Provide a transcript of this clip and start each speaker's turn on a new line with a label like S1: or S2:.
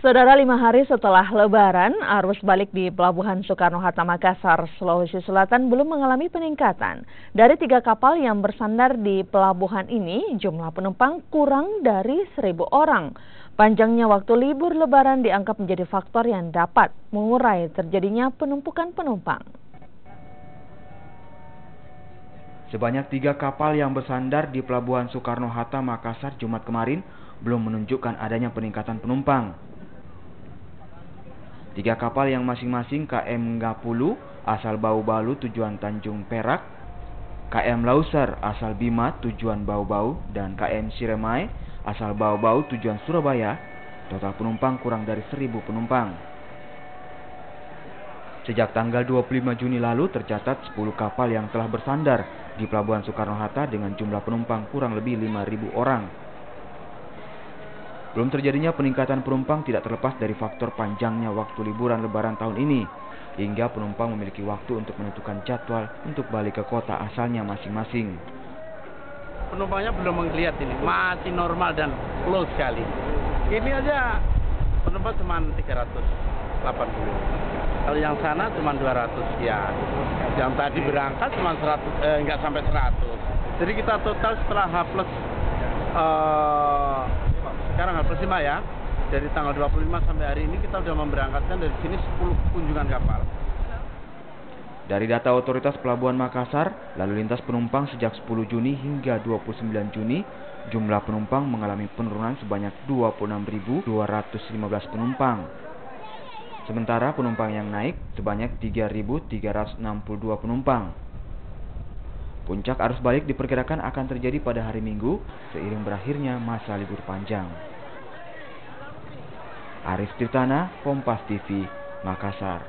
S1: Saudara, 5 hari setelah Lebaran, arus balik di Pelabuhan Soekarno-Hatta Makassar, Sulawesi Selatan belum mengalami peningkatan. Dari 3 kapal yang bersandar di pelabuhan ini, jumlah penumpang kurang dari 1.000 orang. Panjangnya waktu libur Lebaran dianggap menjadi faktor yang dapat mengurai terjadinya penumpukan penumpang.
S2: Sebanyak 3 kapal yang bersandar di Pelabuhan Soekarno-Hatta Makassar Jumat kemarin belum menunjukkan adanya peningkatan penumpang. 3 kapal yang masing-masing KM Ngapulu asal Bau-Balu tujuan Tanjung Perak, KM Lauser asal Bima tujuan Bau-Bau, dan KM Siremai asal Bau-Bau tujuan Surabaya, total penumpang kurang dari 1.000 penumpang. Sejak tanggal 25 Juni lalu tercatat 10 kapal yang telah bersandar di Pelabuhan Soekarno-Hatta dengan jumlah penumpang kurang lebih 5.000 orang. Belum terjadinya peningkatan penumpang tidak terlepas dari faktor panjangnya waktu liburan Lebaran tahun ini, hingga penumpang memiliki waktu untuk menentukan jadwal untuk balik ke kota asalnya masing-masing.
S3: Penumpangnya belum menggeliat ini, masih normal dan flow sekali. Ini aja penumpang cuma 380. Kalau yang sana cuma 200 ya. Yang tadi berangkat cuma 100, nggak sampai 100. Jadi kita total setelah H+ sekarang H+5 ya, dari tanggal 25 sampai hari ini kita sudah memberangkatkan dari sini 10 kunjungan kapal.
S2: Dari data Otoritas Pelabuhan Makassar, lalu lintas penumpang sejak 10 Juni hingga 29 Juni, jumlah penumpang mengalami penurunan sebanyak 26.215 penumpang. Sementara penumpang yang naik sebanyak 3.362 penumpang. Puncak arus balik diperkirakan akan terjadi pada hari Minggu seiring berakhirnya masa libur panjang. Arif Tirtana, Kompas TV, Makassar.